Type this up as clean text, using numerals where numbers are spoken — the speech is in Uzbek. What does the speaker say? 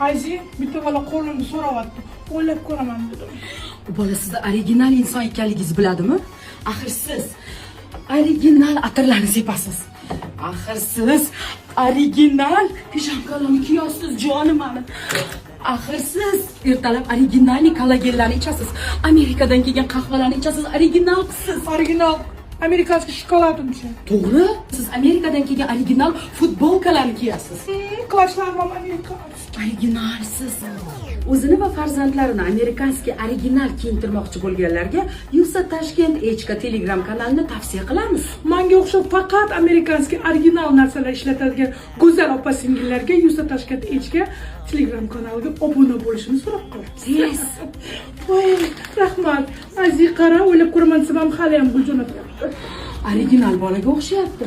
Ayzi, bitta bola qo'limni so'rayapti. O'ylab ko'raman dedim. Bu bola sizni original inson ekanligingizni biladimi? Axir siz original atirlarni sepasiz. Axir siz original pijamkalarni kiyasiz, jonim meni. Axir siz ertalab original kollagenlarni ichasiz. Amerikadan kelgan qahvalarni ichasiz, originalsiz. Original amerikanskiy shokoladimchi. To'g'ri? Siz Amerikadan kelgan original futbolkalarni kiyasiz. Klashlarim ham amerikanskiy. Originalsiz. O'zini va farzandlarini amerikanskiy original kiyintirmoqchi bo'lganlarga Yusa Tashkent HK Telegram kanalini tavsiya qilamiz. Menga o'xshab faqat amerikanskiy original narsalar ishlatadigan go'zal opa-singillarga Yusa Tashkent HK Telegram kanaliga obuna bo'lishini so'rab qolamiz. Yes. Voy, rahmat. Aziz qara, o'ylab ko'raman desam ham hali ham gul jo'natyapti. Original bolaga o'xshayapti.